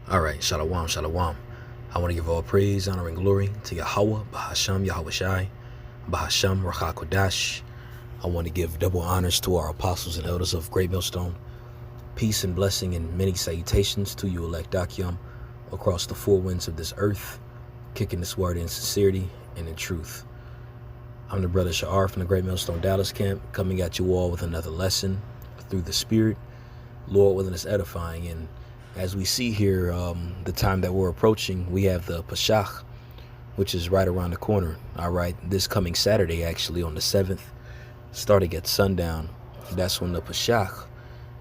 All right, shalom, shalom. I want to give all praise, honor, and glory to Yahweh, Bahasham, Yahweh Shai, Bahasham, Rachah Kodash. I want to give double honors to our apostles and elders of Great Millstone. Peace and blessing and many salutations to you, elect Dakium, across the four winds of this earth, kicking this word in sincerity and in truth. I'm the brother Sha'ar from the Great Millstone Dallas camp, coming at you all with another lesson through the Spirit, Lord willing us edifying. And as we see here, the time that we're approaching, we have the Pesach, which is right around the corner. All right, this coming Saturday, actually, on the 7th, starting at sundown. That's when the Pesach,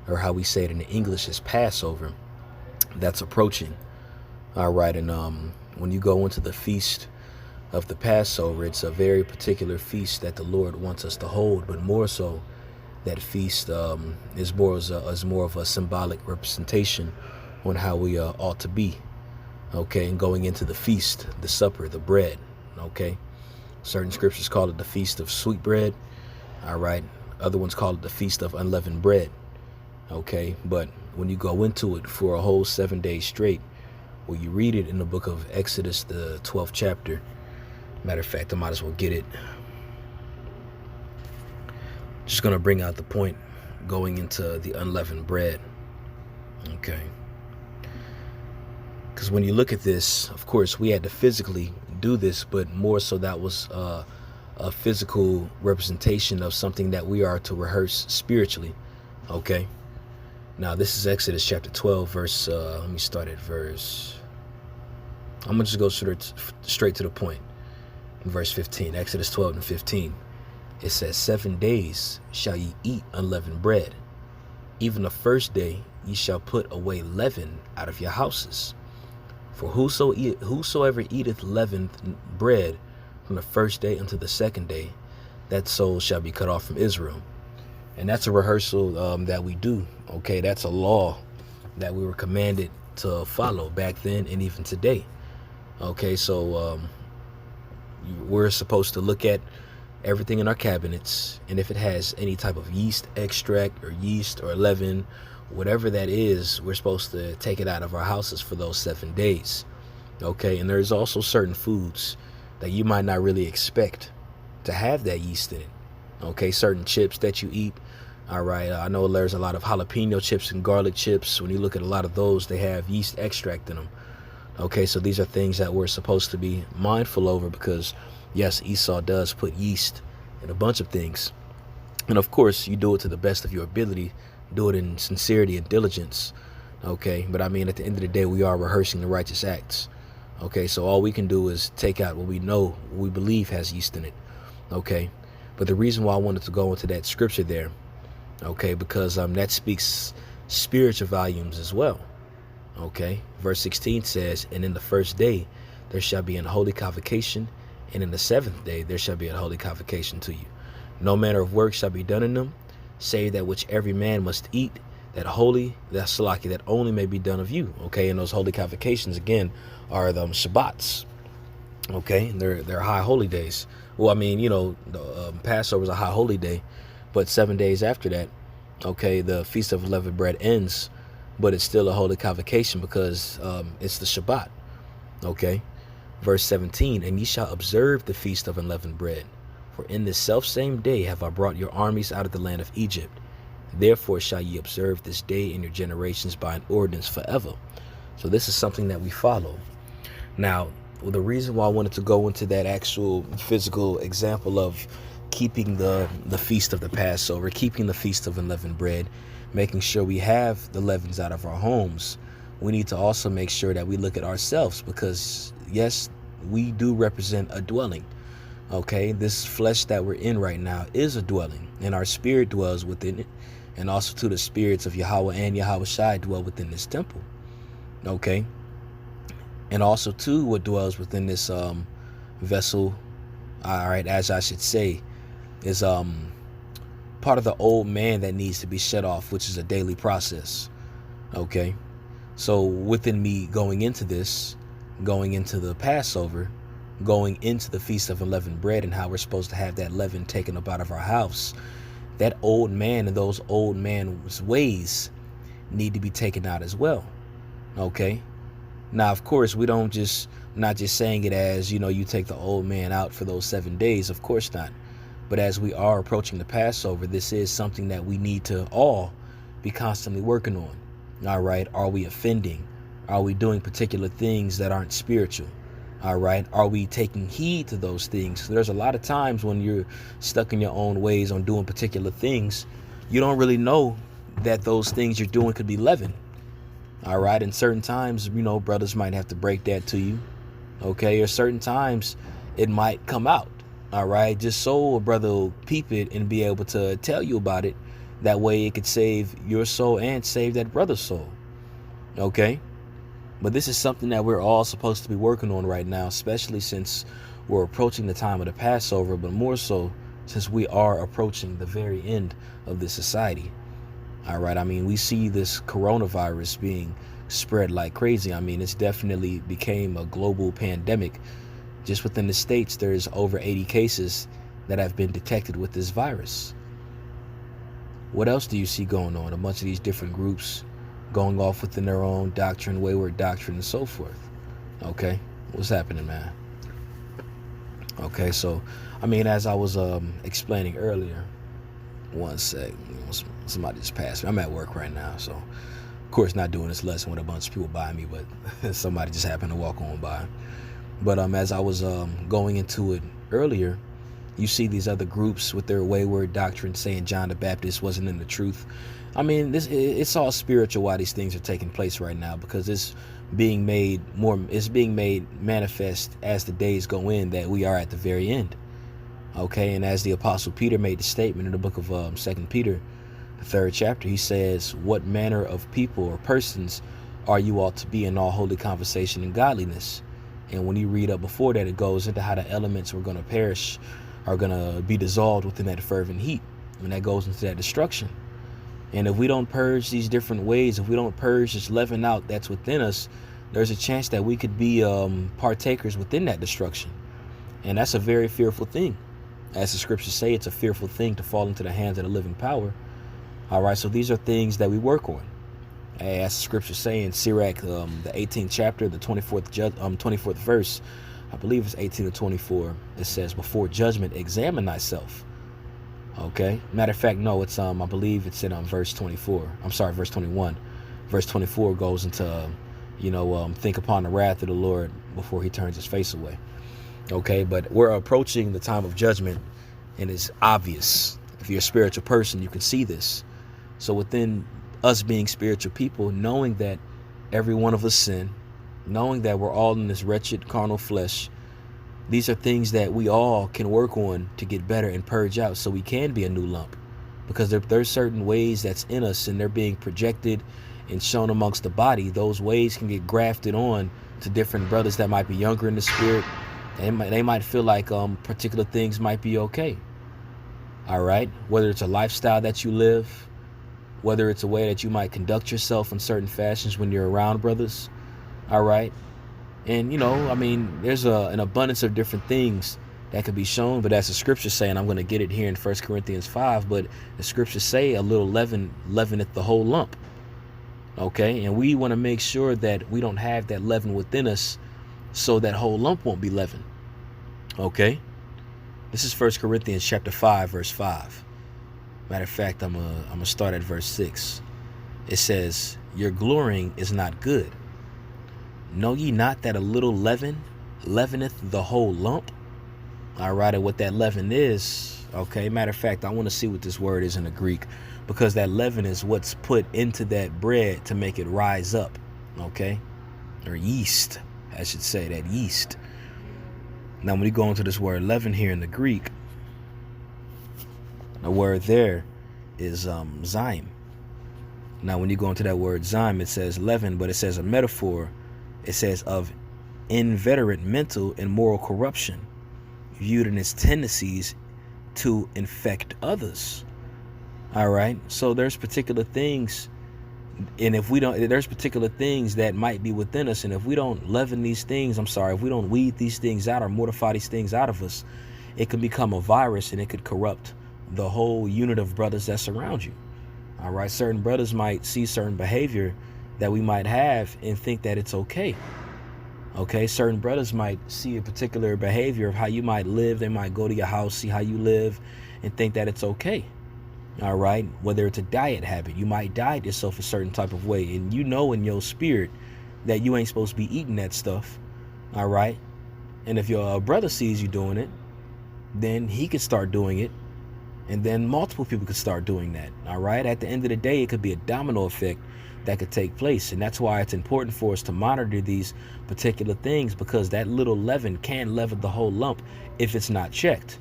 or how we say it in English, is Passover. That's approaching. All right, and when you go into the feast of the Passover, it's a very particular feast that the Lord wants us to hold, but more so, that feast is more of a symbolic representation on how we ought to be, okay, and going into the feast, the supper, the bread, okay. Certain scriptures call it the feast of sweet bread, all right. Other ones call it the feast of unleavened bread, okay. But when you go into it for a whole 7 days straight, well, you read it in the book of Exodus, the 12th chapter. Matter of fact, I might as well get it. Just going to bring out the point going into the unleavened bread, okay. Because when you look at this, of course, we had to physically do this, but more so that was a physical representation of something that we are to rehearse spiritually, okay? Now, this is Exodus chapter 12, verse, let me start at verse, I'm going to just go straight to the point. In verse 15, Exodus 12 and 15, it says, 7 days shall ye eat unleavened bread. Even the first day ye shall put away leaven out of your houses. For whosoever eateth leavened bread from the first day unto the second day, that soul shall be cut off from Israel. And that's a rehearsal that we do, okay? That's a law that we were commanded to follow back then and even today, okay? So we're supposed to look at everything in our cabinets, and if it has any type of yeast extract or yeast or leaven, whatever that is, we're supposed to take it out of our houses for those 7 days, okay? And there's also certain foods that you might not really expect to have that yeast in it, okay? Certain chips that you eat, all right? I know there's a lot of jalapeno chips and garlic chips. When you look at a lot of those, they have yeast extract in them, okay? So these are things that we're supposed to be mindful over, because yes, Esau does put yeast in a bunch of things. And of course, you do it to the best of your ability. Do it in sincerity and diligence, okay? But I mean, at the end of the day, we are rehearsing the righteous acts, okay? So all we can do is take out what we know, what we believe has yeast in it, okay? But the reason why I wanted to go into that scripture there, okay, because that speaks spiritual volumes as well, okay? Verse 16 says, and in the first day there shall be an holy convocation, and in the 7th day there shall be a holy convocation to you. No manner of work shall be done in them, save that which every man must eat, that salaki, that only may be done of you, okay? And those holy convocations, again, are the Shabbats, okay? They're high holy days. Well, I mean, you know, the Passover is a high holy day, but 7 days after that, okay, the Feast of Unleavened Bread ends, but it's still a holy convocation because it's the Shabbat, okay? Verse 17, and ye shall observe the Feast of Unleavened Bread, for in this selfsame day have I brought your armies out of the land of Egypt. Therefore shall ye observe this day in your generations by an ordinance forever. So this is something that we follow. Now, the reason why I wanted to go into that actual physical example of keeping the Feast of the Passover, keeping the Feast of Unleavened Bread, making sure we have the leavens out of our homes, we need to also make sure that we look at ourselves, because yes, we do represent a dwelling. Okay, this flesh that we're in right now is a dwelling, and our spirit dwells within it, and also too the spirits of Yahweh and Yahweh Shai dwell within this temple. Okay, and also too what dwells within this vessel, all right, as I should say, is part of the old man that needs to be shut off, which is a daily process. Okay, so within me going into this, going into the Passover, going into the Feast of Unleavened Bread, and how we're supposed to have that leaven taken up out of our house, that old man and those old man's ways need to be taken out as well, okay? Now, of course, we don't just, not just saying it as, you take the old man out for those 7 days. Of course not. But as we are approaching the Passover, this is something that we need to all be constantly working on. All right. Are we offending? Are we doing particular things that aren't spiritual? All right. Are we taking heed to those things? So there's a lot of times when you're stuck in your own ways on doing particular things, you don't really know that those things you're doing could be leaven. All right. And certain times, brothers might have to break that to you. Okay. Or certain times it might come out. All right. Just so a brother will peep it and be able to tell you about it. That way it could save your soul and save that brother's soul. Okay. But this is something that we're all supposed to be working on right now, especially since we're approaching the time of the Passover, but more so since we are approaching the very end of this society. All right. I mean, we see this coronavirus being spread like crazy. I mean, it's definitely became a global pandemic. Just within the States, there's over 80 cases that have been detected with this virus. What else do you see going on? A bunch of these different groups going off within their own doctrine, wayward doctrine, and so forth. Okay, what's happening, man? Okay, so, I mean, as I was explaining earlier, one sec, somebody just passed me. I'm at work right now, so, of course, not doing this lesson with a bunch of people by me, but somebody just happened to walk on by. But as I was going into it earlier, you see these other groups with their wayward doctrine saying John the Baptist wasn't in the truth. I mean, it's all spiritual why these things are taking place right now, because it's being made manifest as the days go in that we are at the very end. Okay, and as the Apostle Peter made the statement in the book of 2 Peter, the 3rd chapter, he says, "What manner of people or persons are you all to be in all holy conversation and godliness?" And when you read up before that, it goes into how the elements were going to perish, are going to be dissolved within that fervent heat, and that goes into that destruction. And if we don't purge these different ways, if we don't purge this leaven out that's within us, there's a chance that we could be partakers within that destruction. And that's a very fearful thing. As the scriptures say, it's a fearful thing to fall into the hands of the living power. All right, so these are things that we work on. As the scriptures say in Sirach, the 18th chapter, the 24th verse, I believe it's 18 to 24, it says, "Before judgment, examine thyself." Okay. Matter of fact, no, it's I believe it's in verse 24. I'm sorry, verse 21. Verse 24 goes into think upon the wrath of the Lord before he turns his face away. Okay, but we're approaching the time of judgment, and it's obvious. If you're a spiritual person, you can see this. So within us being spiritual people, knowing that every one of us sin, knowing that we're all in this wretched carnal flesh, these are things that we all can work on to get better and purge out so we can be a new lump. Because there's certain ways that's in us, and they're being projected and shown amongst the body. Those ways can get grafted on to different brothers that might be younger in the spirit. They might feel like particular things might be okay. All right. Whether it's a lifestyle that you live, whether it's a way that you might conduct yourself in certain fashions when you're around brothers. All right. And, there's an abundance of different things that could be shown. But as the scriptures say, and I'm going to get it here in 1 Corinthians 5, but the scriptures say a little leaven leaveneth the whole lump. Okay. And we want to make sure that we don't have that leaven within us, so that whole lump won't be leavened. Okay. This is 1 Corinthians chapter 5, verse 5. Matter of fact, I'm going to start at verse 6. It says, "Your glorying is not good. Know ye not that a little leaven leaveneth the whole lump?" All right, and what that leaven is, okay, matter of fact, I want to see what this word is in the Greek, because that leaven is what's put into that bread to make it rise up, okay, or yeast, I should say, that yeast. Now, when you go into this word leaven here in the Greek, the word there is zyme. Now, when you go into that word zyme, it says leaven, but it says a metaphor. It says of inveterate mental and moral corruption, viewed in its tendencies to infect others. All right. So there's particular things, and there's particular things that might be within us. And if we don't leaven these things, if we don't weed these things out or mortify these things out of us, it can become a virus, and it could corrupt the whole unit of brothers that surround you. All right. Certain brothers might see certain behavior that we might have and think that it's okay. Okay, certain brothers might see a particular behavior of how you might live. They might go to your house, see how you live, and think that it's okay. All right, whether it's a diet habit, you might diet yourself a certain type of way, and you know in your spirit that you ain't supposed to be eating that stuff. All right, and if your brother sees you doing it, then he could start doing it, and then multiple people could start doing that. All right, at the end of the day, it could be a domino effect that could take place, and that's why it's important for us to monitor these particular things, because that little leaven can leaven the whole lump if it's not checked.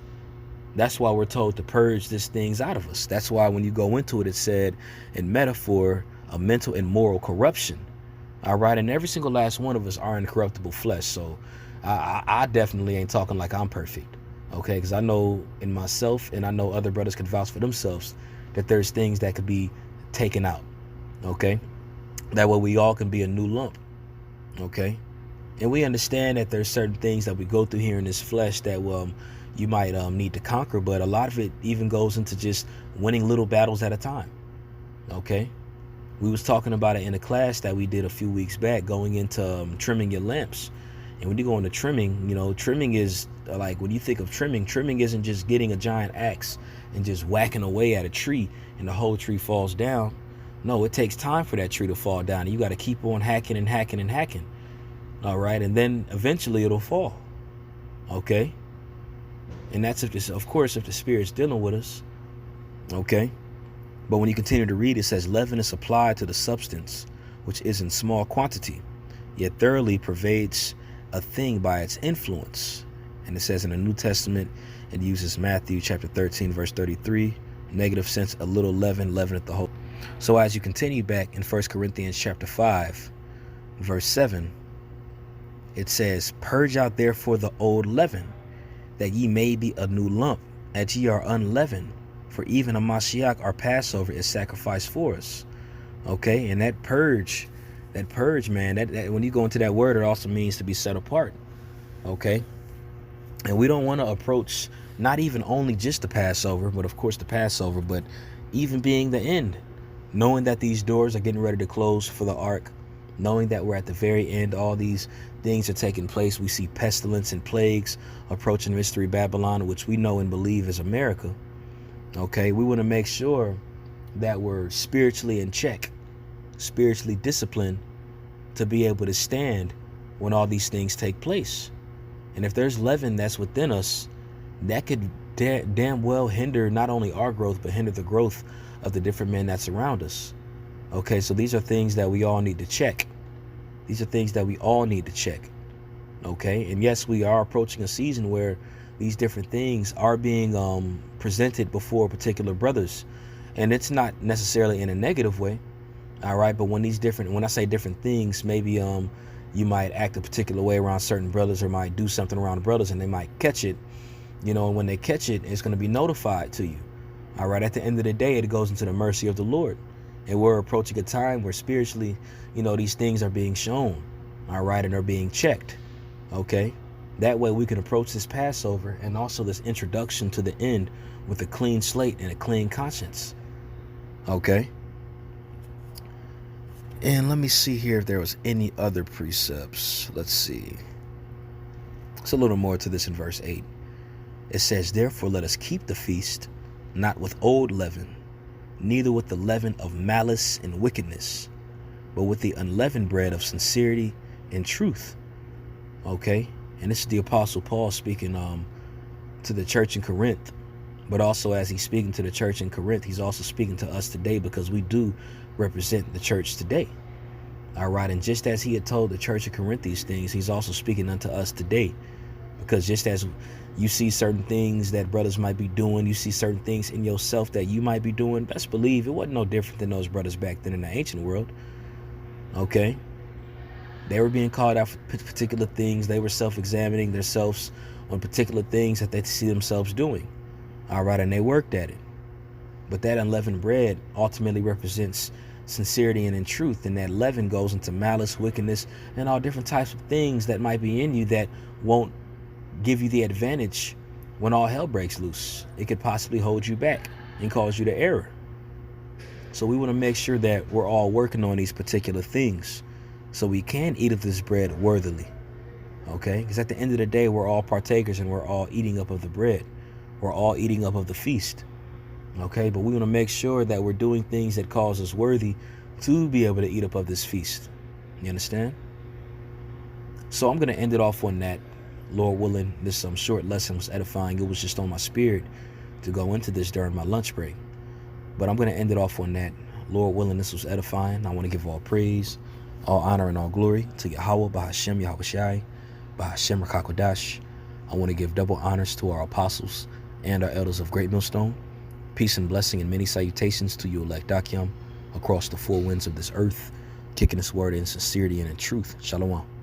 That's why we're told to purge these things out of us. That's why when you go into it, it said in metaphor, a mental and moral corruption. All right, and every single last one of us are incorruptible flesh. So I definitely ain't talking like I'm perfect, okay? Because I know in myself, and I know other brothers can vouch for themselves, that there's things that could be taken out, okay? That way we all can be a new lump, okay? And we understand that there's certain things that we go through here in this flesh that you might need to conquer, but a lot of it even goes into just winning little battles at a time, okay? We was talking about it in a class that we did a few weeks back, going into trimming your lamps. And when you go into trimming, you know, trimming is like, when you think of trimming, trimming isn't just getting a giant axe and just whacking away at a tree and the whole tree falls down. No, it takes time for that tree to fall down. And you got to keep on hacking and hacking and hacking. All right, and then eventually it'll fall. Okay, and that's if this, of course, if the Spirit's dealing with us. Okay, but when you continue to read, it says, leaven is applied to the substance, which is in small quantity, yet thoroughly pervades a thing by its influence. And it says in the New Testament, it uses Matthew chapter 13, verse 33, negative sense, a little leaven leaveneth the whole. So as you continue back in 1 Corinthians chapter 5, verse 7, it says, purge out therefore the old leaven, that ye may be a new lump, as ye are unleavened. For even a Mashiach, our Passover, is sacrificed for us. Okay, and that purge, man, that when you go into that word, it also means to be set apart. Okay, and we don't want to approach not even only just the Passover, but of course the Passover, but even being the end, knowing that these doors are getting ready to close for the ark, knowing that we're at the very end, all these things are taking place. We see pestilence and plagues approaching Mystery Babylon, which we know and believe is America. Okay, we want to make sure that we're spiritually in check, spiritually disciplined, to be able to stand when all these things take place. And if there's leaven that's within us, that could damn well hinder not only our growth, but hinder the growth of the different men that surround us. Okay, so these are things that we all need to check. These are things that we all need to check. Okay, and yes, we are approaching a season where these different things are being presented before particular brothers, and it's not necessarily in a negative way. All right, but when I say different things, maybe you might act a particular way around certain brothers, or might do something around brothers, and they might catch it. You know, and when they catch it, it's going to be notified to you. All right, at the end of the day, it goes into the mercy of the Lord. And we're approaching a time where spiritually, you know, these things are being shown, all right, and are being checked, okay? That way we can approach this Passover and also this introduction to the end with a clean slate and a clean conscience, okay? And let me see here if there was any other precepts. Let's see. It's a little more to this in verse 8. It says, therefore let us keep the feast, not with old leaven, neither with the leaven of malice and wickedness, but with the unleavened bread of sincerity and truth. Okay, and this is the Apostle Paul speaking to the church in Corinth, but also as he's speaking to the church in Corinth, he's also speaking to us today, because we do represent the church today. All right, and just as he had told the church of Corinth these things, he's also speaking unto us today, because just as you see certain things that brothers might be doing, you see certain things in yourself that you might be doing, best believe it wasn't no different than those brothers back then in the ancient world. Okay, they were being called out for particular things. They were self-examining themselves on particular things that they see themselves doing. All right, and they worked at it. But that unleavened bread ultimately represents sincerity and in truth, and that leaven goes into malice, wickedness, and all different types of things that might be in you that won't give you the advantage when all hell breaks loose. It could possibly hold you back and cause you to error. So we want to make sure that we're all working on these particular things so we can eat of this bread worthily. Okay? Because at the end of the day, we're all partakers and we're all eating up of the bread. We're all eating up of the feast. Okay? But we want to make sure that we're doing things that cause us worthy to be able to eat up of this feast. You understand? So I'm going to end it off on that. Lord willing, this short lesson was edifying. It was just on my spirit to go into this during my lunch break. But I'm going to end it off on that. Lord willing, this was edifying. I want to give all praise, all honor, and all glory to Yahweh, Bahashem, Yahweh Shai, Bahashem Rakakodash. I want to give double honors to our apostles and our elders of Great Millstone. Peace and blessing and many salutations to you, elect Dakyam, across the four winds of this earth, kicking this word in sincerity and in truth. Shalom.